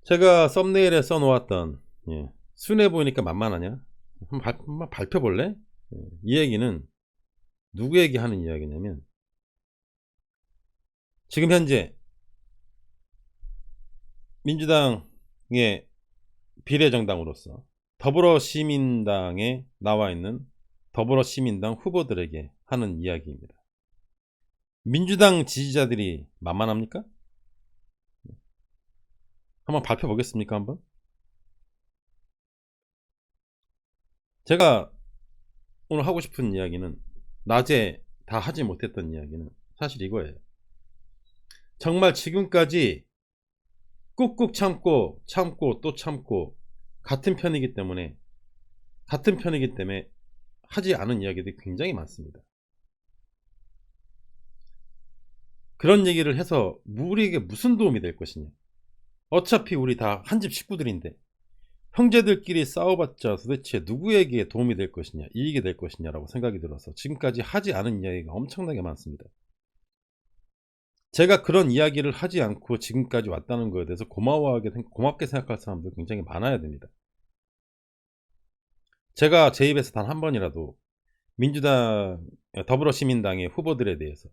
제가 썸네일에 써놓았던 순해 보이니까 만만하냐? 한번 밝혀볼래? 이 얘기는 누구에게 하는 이야기냐면 지금 현재 민주당의 비례정당으로서 더불어시민당에 나와있는 더불어시민당 후보들에게 하는 이야기입니다. 민주당 지지자들이 만만합니까? 한번 밝혀보겠습니까? 한번? 제가 오늘 하고 싶은 이야기는 낮에 다 하지 못했던 이야기는 사실 이거예요. 정말 지금까지 꾹꾹 참고 또 참고 같은 편이기 때문에 하지 않은 이야기들이 굉장히 많습니다. 그런 얘기를 해서 우리에게 무슨 도움이 될 것이냐. 어차피 우리 다 한 집 식구들인데 형제들끼리 싸워봤자 도대체 누구에게 도움이 될 것이냐, 이익이 될 것이냐라고 생각이 들어서 지금까지 하지 않은 이야기가 엄청나게 많습니다. 제가 그런 이야기를 하지 않고 지금까지 왔다는 거에 대해서 고맙게 생각할 사람도 굉장히 많아야 됩니다. 제가 제 입에서 단 한 번이라도 민주당, 더불어시민당의 후보들에 대해서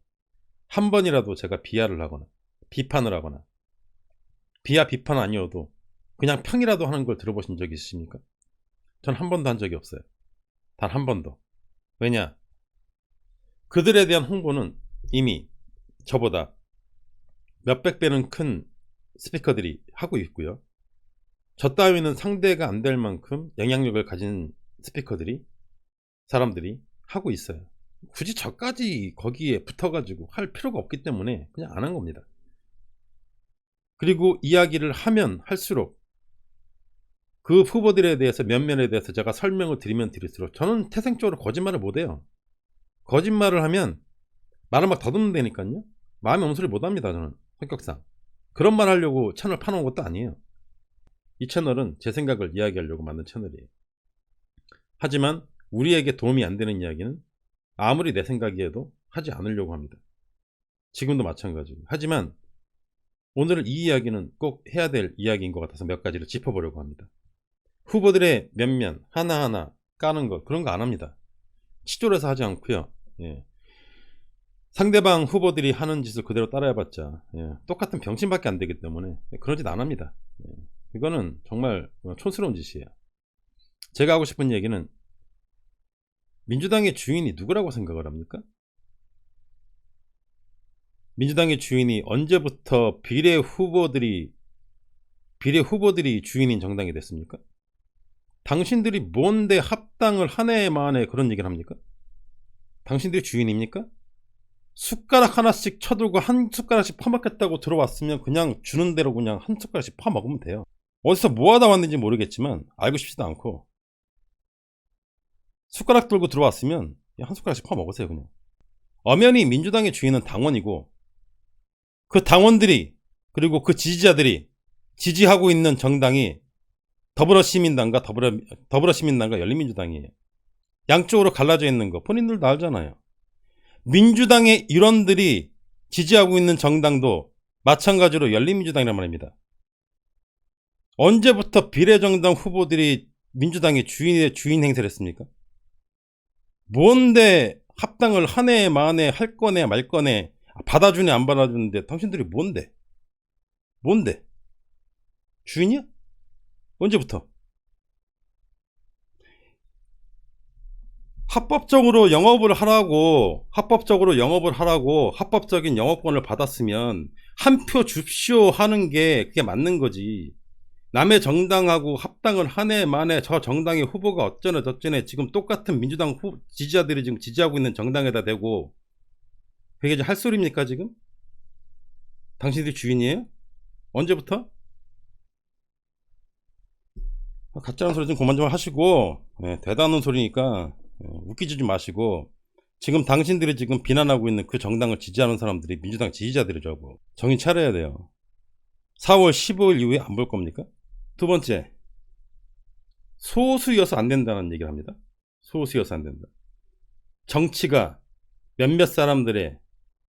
한 번이라도 제가 비하를 하거나 비판을 하거나, 비하 비판 아니어도 그냥 평이라도 하는 걸 들어보신 적이 있으십니까? 전 한 번도 한 적이 없어요. 단 한 번도. 왜냐? 그들에 대한 홍보는 이미 저보다 몇백 배는 큰 스피커들이 하고 있고요. 저 따위는 상대가 안 될 만큼 영향력을 가진 사람들이 하고 있어요. 굳이 저까지 거기에 붙어가지고 할 필요가 없기 때문에 그냥 안 한 겁니다. 그리고 이야기를 하면 할수록 그 후보들에 대해서 면면에 대해서 제가 설명을 드리면 드릴수록 저는 태생적으로 거짓말을 못해요. 거짓말을 하면 말을 막 더듬는다니까요. 마음에 없는 소리 못합니다. 저는 성격상 그런 말 하려고 채널 파놓은 것도 아니에요. 이 채널은 제 생각을 이야기하려고 만든 채널이에요. 하지만 우리에게 도움이 안 되는 이야기는 아무리 내 생각이어도 하지 않으려고 합니다. 지금도 마찬가지고. 하지만 오늘 이 이야기는 꼭 해야 될 이야기인 것 같아서 몇 가지를 짚어보려고 합니다. 후보들의 면면 하나하나 까는 것, 그런 거 안 합니다. 치졸해서 하지 않고요. 상대방 후보들이 하는 짓을 그대로 따라해봤자 똑같은 병신밖에 안 되기 때문에 그런 짓 안 합니다. 이거는 정말 촌스러운 짓이에요. 제가 하고 싶은 얘기는 민주당의 주인이 누구라고 생각을 합니까? 민주당의 주인이 언제부터 비례 후보들이 주인인 정당이 됐습니까? 당신들이 뭔데 합당을 한 해 만에 그런 얘기를 합니까? 당신들이 주인입니까? 숟가락 하나씩 쳐들고 한 숟가락씩 퍼먹겠다고 들어왔으면 그냥 주는 대로 그냥 한 숟가락씩 퍼먹으면 돼요. 어디서 뭐하다 왔는지 모르겠지만 알고 싶지도 않고 숟가락 들고 들어왔으면 한 숟가락씩 퍼먹으세요. 그냥. 엄연히 민주당의 주인은 당원이고 그 당원들이 그리고 그 지지자들이 지지하고 있는 정당이 더불어시민당과 열린민주당이에요. 양쪽으로 갈라져 있는 거 본인들도 알잖아요. 민주당의 일원들이 지지하고 있는 정당도 마찬가지로 열린민주당이란 말입니다. 언제부터 비례정당 후보들이 민주당의 주인 행세를 했습니까? 뭔데 합당을 한 해 만에 할 거네 말 거네, 받아주네 안 받아주는데 당신들이 뭔데 주인이야? 언제부터? 합법적으로 영업을 하라고 합법적인 영업권을 받았으면 한 표 줍쇼 하는 게 그게 맞는 거지. 남의 정당하고 합당을 한 해 만에 저 정당의 후보가 어쩌네 저쩌네 지금 똑같은 민주당 지지자들이 지금 지지하고 있는 정당에다 대고 그게 이제 할 소리입니까 지금? 당신들이 주인이에요? 언제부터? 가짜는 소리 좀 그만 좀 하시고 대단한 소리니까 웃기지 좀 마시고, 지금 당신들이 지금 비난하고 있는 그 정당을 지지하는 사람들이 민주당 지지자들이라고 정신 차려야 돼요. 4월 15일 이후에 안 볼 겁니까? 두 번째, 소수여서 안 된다는 얘기를 합니다. 소수여서 안 된다. 정치가 몇몇 사람들의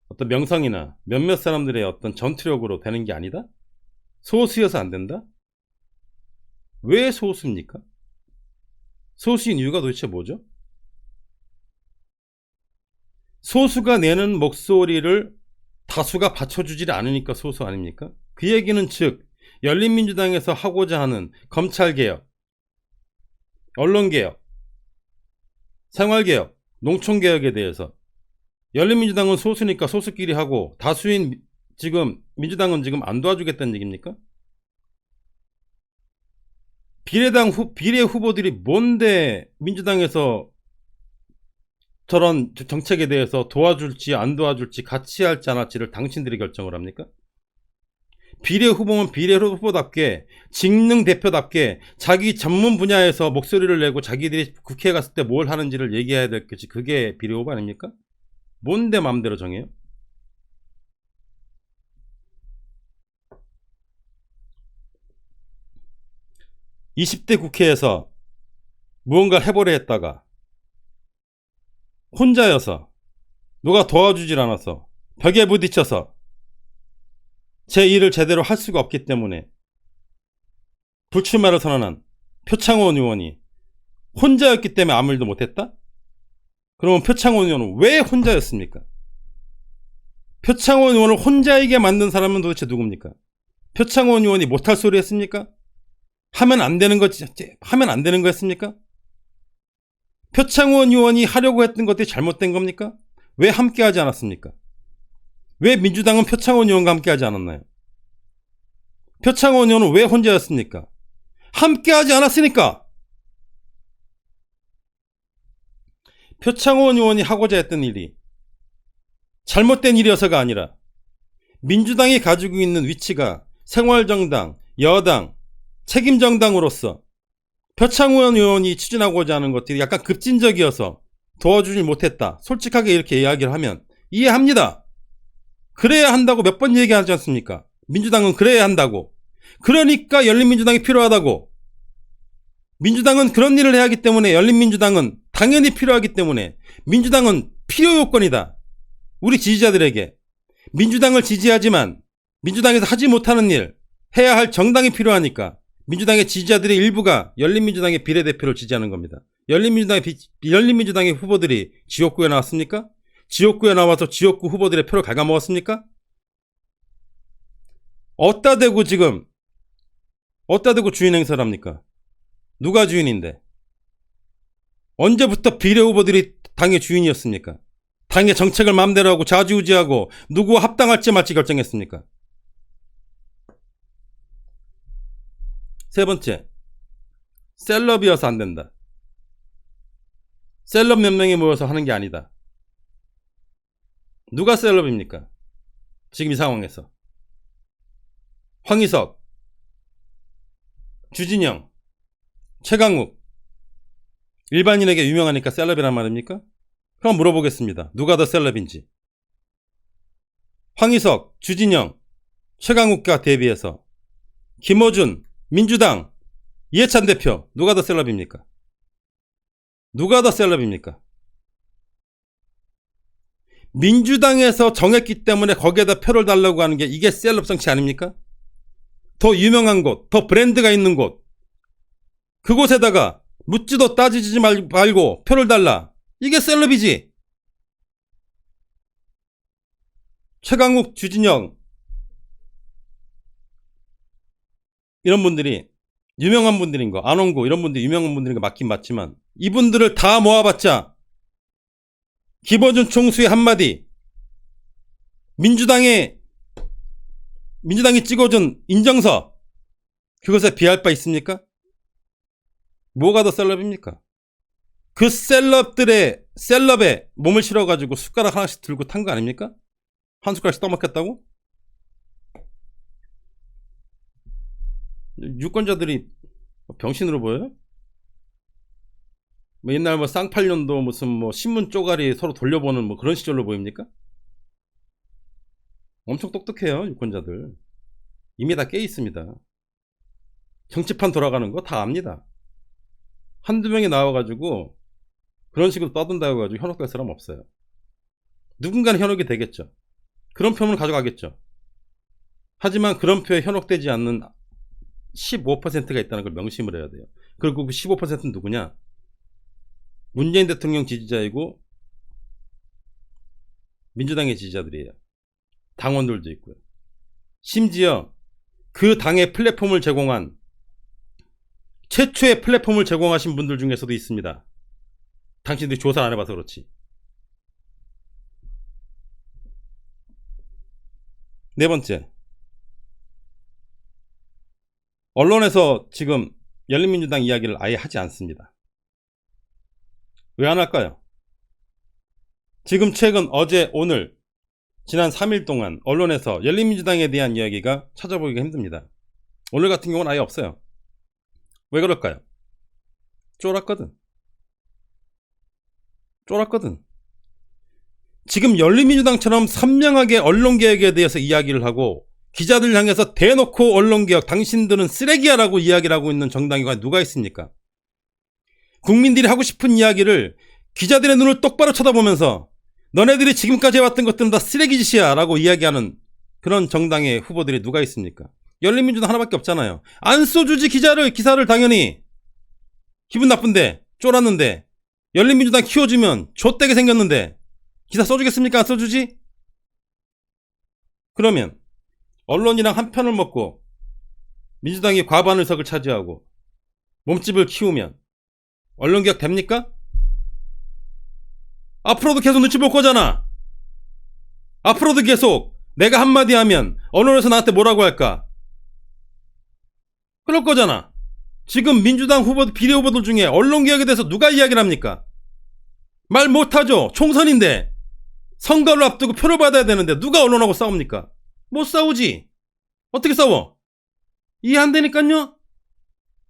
어떤 명성이나 몇몇 사람들의 어떤 전투력으로 되는 게 아니다? 소수여서 안 된다? 왜 소수입니까? 소수인 이유가 도대체 뭐죠? 소수가 내는 목소리를 다수가 받쳐주질 않으니까 소수 아닙니까? 그 얘기는 즉 열린민주당에서 하고자 하는 검찰개혁, 언론개혁, 생활개혁, 농촌개혁에 대해서 열린민주당은 소수니까 소수끼리 하고 다수인 지금 민주당은 지금 안 도와주겠다는 얘기입니까? 비례 후보들이 뭔데 민주당에서 저런 정책에 대해서 도와줄지 안 도와줄지 같이 할지 안 할지를 당신들이 결정을 합니까? 비례 후보면 비례 후보답게 직능 대표답게 자기 전문 분야에서 목소리를 내고 자기들이 국회에 갔을 때 뭘 하는지를 얘기해야 될 것이 그게 비례 후보 아닙니까? 뭔데 마음대로 정해요? (20대) 국회에서 무언가를 해보려 했다가 혼자여서 누가 도와주질 않아서 벽에 부딪혀서 제 일을 제대로 할 수가 없기 때문에 불출마를 선언한 표창원 의원이 혼자였기 때문에 아무 일도 못했다? 그러면 표창원 의원은 왜 혼자였습니까? 표창원 의원을 혼자이게 만든 사람은 도대체 누굽니까? 표창원 의원이 못할 소리 했습니까? 하면 안 되는 거였습니까? 표창원 의원이 하려고 했던 것들이 잘못된 겁니까? 왜 함께 하지 않았습니까? 왜 민주당은 표창원 의원과 함께 하지 않았나요? 표창원 의원은 왜 혼자였습니까? 함께 하지 않았으니까! 표창원 의원이 하고자 했던 일이 잘못된 일이어서가 아니라 민주당이 가지고 있는 위치가 생활정당, 여당, 책임정당으로서 표창원 의원이 추진하고자 하는 것들이 약간 급진적이어서 도와주지 못했다. 솔직하게 이렇게 이야기를 하면 이해합니다. 그래야 한다고 몇 번 얘기하지 않습니까? 민주당은 그래야 한다고. 그러니까 열린민주당이 필요하다고. 민주당은 그런 일을 해야 하기 때문에 열린민주당은 당연히 필요하기 때문에 민주당은 필요 요건이다. 우리 지지자들에게 민주당을 지지하지만 민주당에서 하지 못하는 일 해야 할 정당이 필요하니까 민주당의 지지자들의 일부가 열린민주당의 비례대표를 지지하는 겁니다. 열린민주당의 후보들이 지역구에 나왔습니까? 지역구에 나와서 지역구 후보들의 표를 갉아먹었습니까? 어디다 대고 주인 행사를 합니까? 누가 주인인데? 언제부터 비례 후보들이 당의 주인이었습니까? 당의 정책을 마음대로 하고 좌지우지하고 누구와 합당할지 말지 결정했습니까? 세 번째, 셀럽이어서 안 된다. 셀럽 몇 명이 모여서 하는 게 아니다. 누가 셀럽입니까? 지금 이 상황에서. 황희석, 주진영, 최강욱. 일반인에게 유명하니까 셀럽이란 말입니까? 그럼 물어보겠습니다. 누가 더 셀럽인지. 황희석, 주진영, 최강욱과 대비해서 김어준, 민주당, 이해찬 대표 누가 더 셀럽입니까? 누가 더 셀럽입니까? 민주당에서 정했기 때문에 거기에다 표를 달라고 하는 게 이게 셀럽 정치 아닙니까? 더 유명한 곳, 더 브랜드가 있는 곳, 그곳에다가 묻지도 따지지 말고 표를 달라. 이게 셀럽이지. 최강욱, 주진영 이런 분들이 유명한 분들인 거, 안원구 이런 분들이 유명한 분들인 거 맞긴 맞지만 이분들을 다 모아봤자 김어준 총수의 한마디, 민주당이 찍어준 인정서, 그것에 비할 바 있습니까? 뭐가 더 셀럽입니까? 그 셀럽에 몸을 실어가지고 숟가락 하나씩 들고 탄 거 아닙니까? 한 숟가락씩 떠먹겠다고? 유권자들이 병신으로 보여요? 옛날 쌍팔년도 무슨 신문 쪼가리 서로 돌려보는 그런 시절로 보입니까? 엄청 똑똑해요, 유권자들. 이미 다 깨 있습니다. 정치판 돌아가는 거 다 압니다. 한두 명이 나와가지고 그런 식으로 떠든다고 해가지고 현혹될 사람 없어요. 누군가는 현혹이 되겠죠. 그런 표를 가져가겠죠. 하지만 그런 표에 현혹되지 않는 15%가 있다는 걸 명심을 해야 돼요. 그리고 그 15%는 누구냐? 문재인 대통령 지지자이고 민주당의 지지자들이에요. 당원들도 있고요. 심지어 그 당의 플랫폼을 제공한 최초의 플랫폼을 제공하신 분들 중에서도 있습니다. 당신들이 조사를 안 해봐서 그렇지. 네 번째, 언론에서 지금 열린민주당 이야기를 아예 하지 않습니다. 왜 안 할까요? 지금 최근 어제 오늘 지난 3일 동안 언론에서 열린민주당에 대한 이야기가 찾아보기가 힘듭니다. 오늘 같은 경우는 아예 없어요. 왜 그럴까요? 쫄았거든. 지금 열린민주당처럼 선명하게 언론개혁에 대해서 이야기를 하고 기자들 향해서 대놓고 언론개혁 당신들은 쓰레기야 라고 이야기를 하고 있는 정당이 누가 있습니까? 국민들이 하고 싶은 이야기를 기자들의 눈을 똑바로 쳐다보면서 너네들이 지금까지 해왔던 것들은 다 쓰레기 짓이야 라고 이야기하는 그런 정당의 후보들이 누가 있습니까? 열린민주당 하나밖에 없잖아요. 안 써주지 기사를 당연히. 기분 나쁜데 쫄았는데 열린민주당 키워주면 좆되게 생겼는데 기사 써주겠습니까? 안 써주지? 그러면 언론이랑 한 편을 먹고 민주당이 과반 의석을 차지하고 몸집을 키우면 언론개혁 됩니까? 앞으로도 계속 눈치 볼 거잖아. 앞으로도 계속 내가 한마디 하면 언론에서 나한테 뭐라고 할까? 그럴 거잖아. 지금 민주당 비례 후보들 중에 언론개혁에 대해서 누가 이야기를 합니까? 말 못하죠. 총선인데 선거를 앞두고 표를 받아야 되는데 누가 언론하고 싸웁니까? 못 싸우지. 어떻게 싸워? 이해 안 되니까요.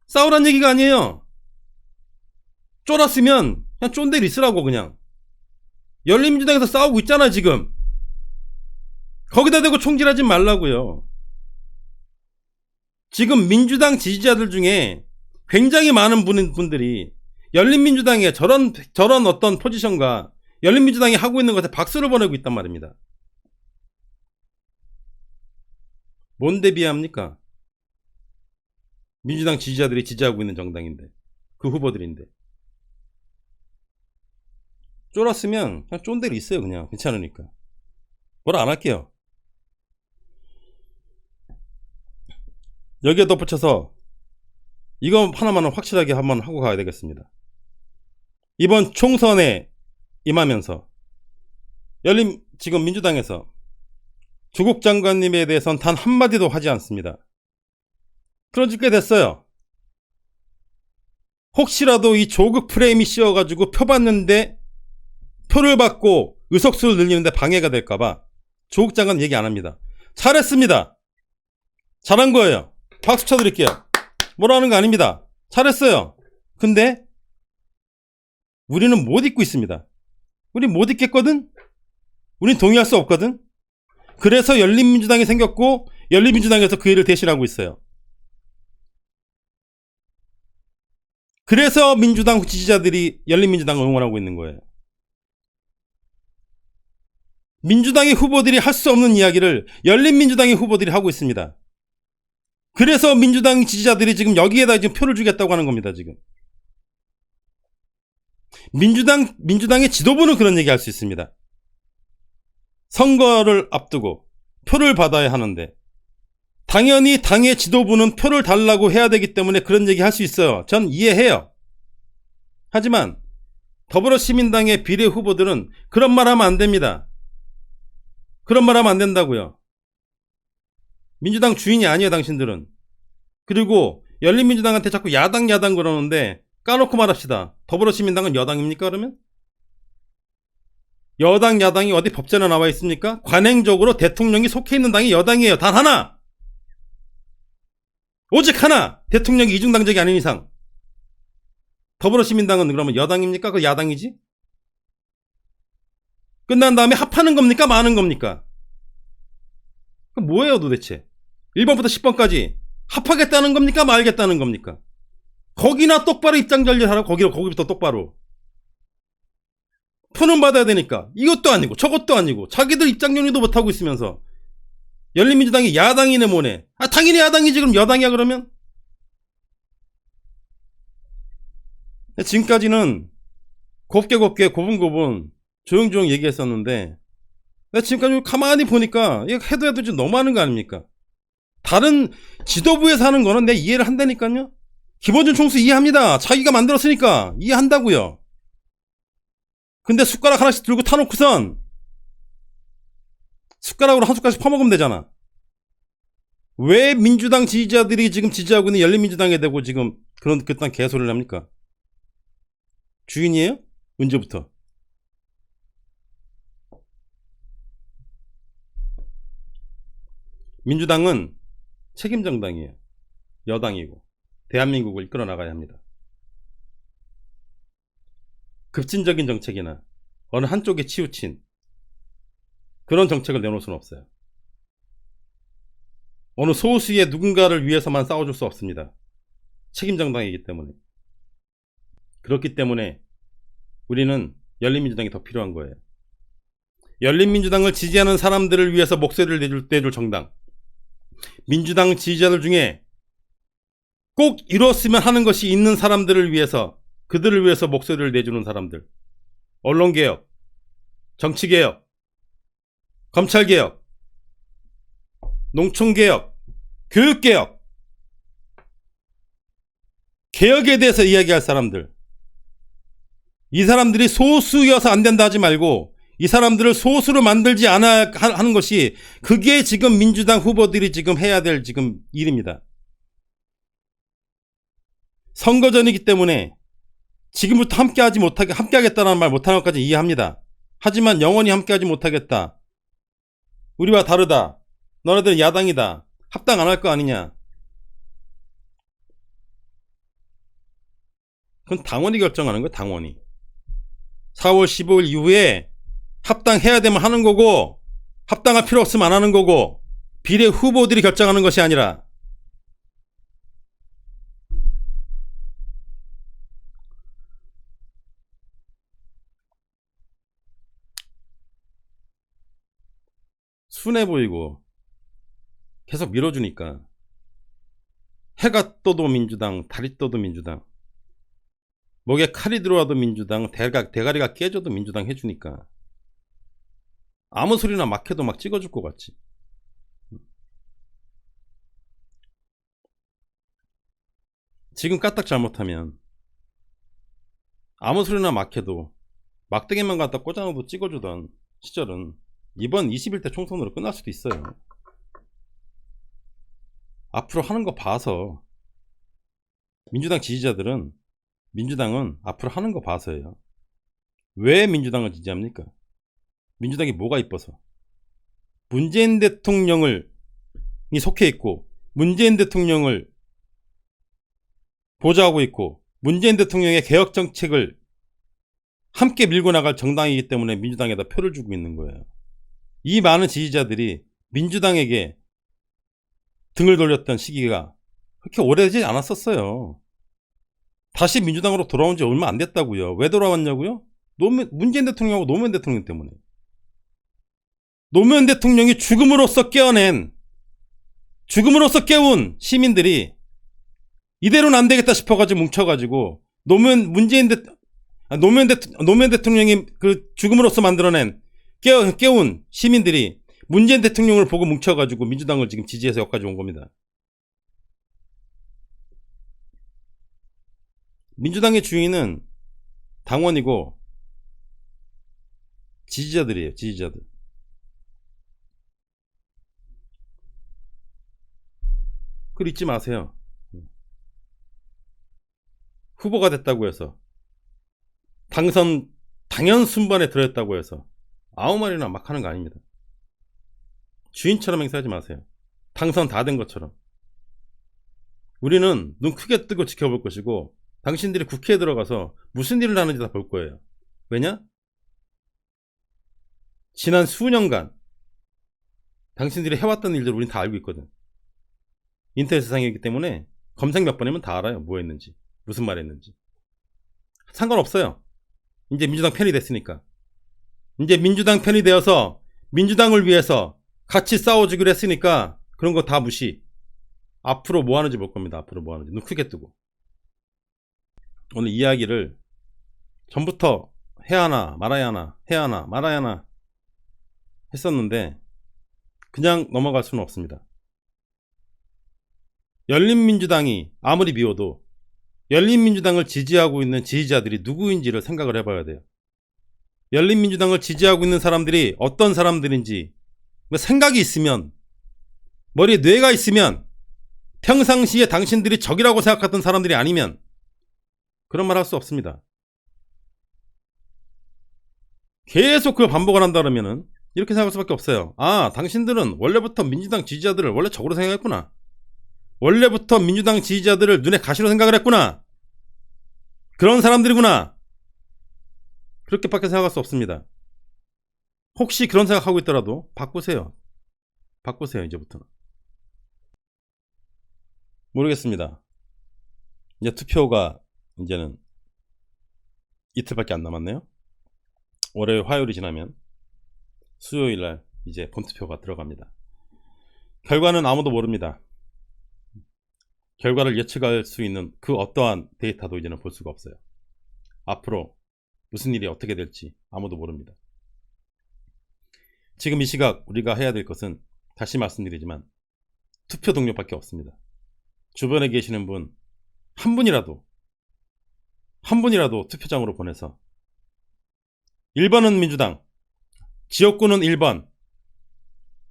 싸우란 얘기가 아니에요. 쫄았으면 그냥 쫀대로 있으라고. 그냥 열린민주당에서 싸우고 있잖아 지금. 거기다 대고 총질하지 말라고요. 지금 민주당 지지자들 중에 굉장히 많은 분들이 열린민주당의 저런 어떤 포지션과 열린민주당이 하고 있는 것에 박수를 보내고 있단 말입니다. 뭔데 비합니까? 민주당 지지자들이 지지하고 있는 정당인데, 그 후보들인데. 쫄았으면 그냥 쫀대로 있어요. 그냥 괜찮으니까. 뭐라 안 할게요. 여기에 덧붙여서 이거 하나만은 확실하게 한번 하고 가야 되겠습니다. 이번 총선에 임하면서 지금 민주당에서 조국 장관님에 대해서는 단 한마디도 하지 않습니다. 그런 지 꽤 됐어요. 혹시라도 이 조국 프레임이 씌워가지고 표를 받고 의석수를 늘리는데 방해가 될까봐 조국 장관 얘기 안 합니다. 잘했습니다. 잘한 거예요. 박수 쳐드릴게요. 뭐라 하는 거 아닙니다. 잘했어요. 근데 우리는 못 잊고 있습니다. 우린 못 잊겠거든? 우린 동의할 수 없거든? 그래서 열린민주당이 생겼고 열린민주당에서 그 일을 대신하고 있어요. 그래서 민주당 지지자들이 열린민주당을 응원하고 있는 거예요. 민주당의 후보들이 할 수 없는 이야기를 열린민주당의 후보들이 하고 있습니다. 그래서 민주당 지지자들이 지금 여기에다 지금 표를 주겠다고 하는 겁니다. 지금 민주당의 지도부는 그런 얘기 할 수 있습니다. 선거를 앞두고 표를 받아야 하는데 당연히 당의 지도부는 표를 달라고 해야 되기 때문에 그런 얘기 할 수 있어요. 전 이해해요. 하지만 더불어시민당의 비례 후보들은 그런 말 하면 안 됩니다. 그런 말 하면 안 된다고요. 민주당 주인이 아니에요, 당신들은. 그리고 열린민주당한테 자꾸 야당 그러는데 까놓고 말합시다. 더불어시민당은 여당입니까, 그러면? 여당, 야당이 어디 법전에 나와 있습니까? 관행적으로 대통령이 속해 있는 당이 여당이에요. 단 하나! 오직 하나! 대통령이 이중당적이 아닌 이상. 더불어시민당은 그러면 여당입니까? 그 야당이지? 끝난 다음에 합하는 겁니까? 마는 겁니까? 그 뭐예요 도대체? 1번부터 10번까지 합하겠다는 겁니까? 말겠다는 겁니까? 거기나 똑바로 입장 전달하라고. 거기부터 똑바로. 표는 받아야 되니까 이것도 아니고 저것도 아니고 자기들 입장 정리도 못하고 있으면서 열린민주당이 야당이네 뭐네. 당연히 야당이지. 그럼 여당이야 그러면? 지금까지는 곱게 고분고분 조용조용 얘기했었는데 지금까지 가만히 보니까 이거 해도 좀 너무하는 거 아닙니까? 다른 지도부에서 하는 거는 내가 이해를 한다니까요. 김어준 총수 이해합니다. 자기가 만들었으니까 이해한다고요. 근데 숟가락 하나씩 들고 타놓고선 숟가락으로 한 숟가락씩 퍼먹으면 되잖아. 왜 민주당 지지자들이 지금 지지하고 있는 열린민주당에 대고 지금 그딴 개소리를 합니까? 주인이에요? 언제부터? 민주당은 책임정당이에요. 여당이고 대한민국을 이끌어 나가야 합니다. 급진적인 정책이나 어느 한쪽에 치우친 그런 정책을 내놓을 수는 없어요. 어느 소수의 누군가를 위해서만 싸워줄 수 없습니다. 책임정당이기 때문에. 그렇기 때문에 우리는 열린민주당이 더 필요한 거예요. 열린민주당을 지지하는 사람들을 위해서 목소리를 내줄 정당, 민주당 지지자들 중에 꼭 이뤘으면 하는 것이 있는 사람들을 위해서, 그들을 위해서 목소리를 내주는 사람들, 언론개혁, 정치개혁, 검찰개혁, 농촌개혁, 교육개혁, 개혁에 대해서 이야기할 사람들, 이 사람들이 소수여서 안 된다 하지 말고 이 사람들을 소수로 만들지 않아야 하는 것이, 그게 지금 민주당 후보들이 지금 해야 될 지금 일입니다. 선거 전이기 때문에 지금부터 함께하겠다는 말 못하는 것까지 이해합니다. 하지만 영원히 함께하지 못하겠다. 우리와 다르다. 너네들은 야당이다. 합당 안 할 거 아니냐. 그건 당원이 결정하는 거예요. 당원이. 4월 15일 이후에 합당해야 되면 하는 거고, 합당할 필요 없으면 안 하는 거고, 비례 후보들이 결정하는 것이 아니라. 순해 보이고 계속 밀어주니까 해가 떠도 민주당, 달이 떠도 민주당, 목에 칼이 들어와도 민주당, 대가리가 깨져도 민주당 해주니까 아무 소리나 막 해도 막 찍어줄 것 같지. 지금 까딱 잘못하면 아무 소리나 막 해도 막대기만 갖다 꽂아놓고 찍어주던 시절은 이번 21대 총선으로 끝날 수도 있어요. 앞으로 하는 거 봐서, 민주당 지지자들은 민주당은 앞으로 하는 거 봐서예요. 왜 민주당을 지지합니까? 민주당이 뭐가 이뻐서? 문재인 대통령이 속해 있고, 문재인 대통령을 보좌하고 있고, 문재인 대통령의 개혁 정책을 함께 밀고 나갈 정당이기 때문에 민주당에다 표를 주고 있는 거예요. 이 많은 지지자들이 민주당에게 등을 돌렸던 시기가 그렇게 오래되지 않았었어요. 다시 민주당으로 돌아온 지 얼마 안 됐다고요. 왜 돌아왔냐고요? 문재인 대통령하고 노무현 대통령 때문에. 노무현 대통령이 죽음으로써 깨운 시민들이 이대로는 안 되겠다 싶어가지고 뭉쳐가지고 노무현 대통령이 그 죽음으로써 만들어낸 깨운 시민들이 문재인 대통령을 보고 뭉쳐가지고 민주당을 지금 지지해서 여기까지 온 겁니다. 민주당의 주인은 당원이고 지지자들이에요. 지지자들. 그걸 잊지 마세요. 후보가 됐다고 해서, 당연 순번에 들어있다고 해서 아무 말이나 막 하는 거 아닙니다. 주인처럼 행사하지 마세요. 당선 다 된 것처럼. 우리는 눈 크게 뜨고 지켜볼 것이고, 당신들이 국회에 들어가서 무슨 일을 하는지 다 볼 거예요. 왜냐? 지난 수년간 당신들이 해왔던 일들을 우린 다 알고 있거든. 인터넷 세상이기 때문에 검색 몇 번 하면 다 알아요. 뭐 했는지, 무슨 말 했는지. 상관없어요. 이제 민주당 편이 됐으니까. 이제 민주당 편이 되어서 민주당을 위해서 같이 싸워주기로 했으니까 그런 거 다 무시. 앞으로 뭐 하는지 볼 겁니다. 앞으로 뭐 하는지 눈 크게 뜨고. 오늘 이야기를 전부터 해야 하나 말아야 하나 해야 하나 말아야 하나 했었는데 그냥 넘어갈 수는 없습니다. 열린민주당이 아무리 미워도 열린민주당을 지지하고 있는 지지자들이 누구인지를 생각을 해봐야 돼요. 열린민주당을 지지하고 있는 사람들이 어떤 사람들인지 생각이 있으면, 머리에 뇌가 있으면, 평상시에 당신들이 적이라고 생각하던 사람들이 아니면 그런 말 할 수 없습니다. 계속 그걸 반복을 한다 그러면은 이렇게 생각할 수밖에 없어요. 아, 당신들은 원래부터 민주당 지지자들을 원래 적으로 생각했구나. 원래부터 민주당 지지자들을 눈에 가시로 생각을 했구나. 그런 사람들이구나. 그렇게밖에 생각할 수 없습니다. 혹시 그런 생각하고 있더라도 바꾸세요. 바꾸세요, 이제부터는. 모르겠습니다. 이제 투표가 이제는 이틀밖에 안 남았네요. 월요일, 화요일이 지나면 수요일날 이제 본투표가 들어갑니다. 결과는 아무도 모릅니다. 결과를 예측할 수 있는 그 어떠한 데이터도 이제는 볼 수가 없어요. 앞으로 무슨 일이 어떻게 될지 아무도 모릅니다. 지금 이 시각 우리가 해야 될 것은 다시 말씀드리지만 투표 동료밖에 없습니다. 주변에 계시는 분 한 분이라도 투표장으로 보내서 1번은 민주당, 지역구는 1번,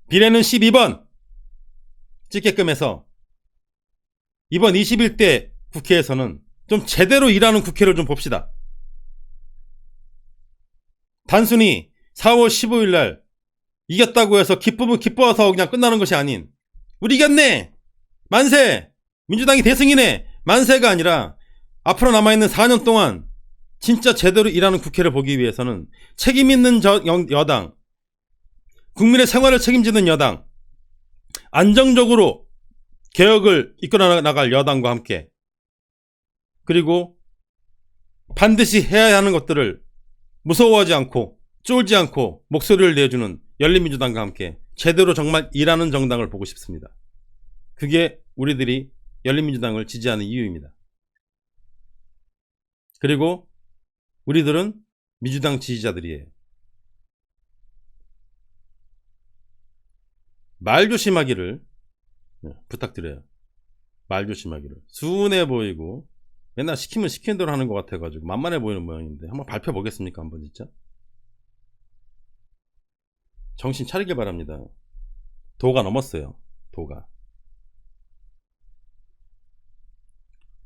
비례는 12번 찍게끔 해서 이번 21대 국회에서는 좀 제대로 일하는 국회를 좀 봅시다. 단순히 4월 15일 날 이겼다고 해서 기쁘면 기뻐서 그냥 끝나는 것이 아닌, 우리 이겼네! 만세! 민주당이 대승이네! 만세가 아니라 앞으로 남아있는 4년 동안 진짜 제대로 일하는 국회를 보기 위해서는 책임 있는 여당, 국민의 생활을 책임지는 여당, 안정적으로 개혁을 이끌어 나갈 여당과 함께, 그리고 반드시 해야 하는 것들을 무서워하지 않고 쫄지 않고 목소리를 내주는 열린민주당과 함께 제대로 정말 일하는 정당을 보고 싶습니다. 그게 우리들이 열린민주당을 지지하는 이유입니다. 그리고 우리들은 민주당 지지자들이에요. 말 조심하기를 부탁드려요. 말 조심하기를. 순해 보이고 맨날 시키면 시키는 대로 하는 것 같아가지고 만만해 보이는 모양인데 한번 발표보겠습니까? 한번 진짜 정신 차리길 바랍니다. 도가 넘었어요. 도가.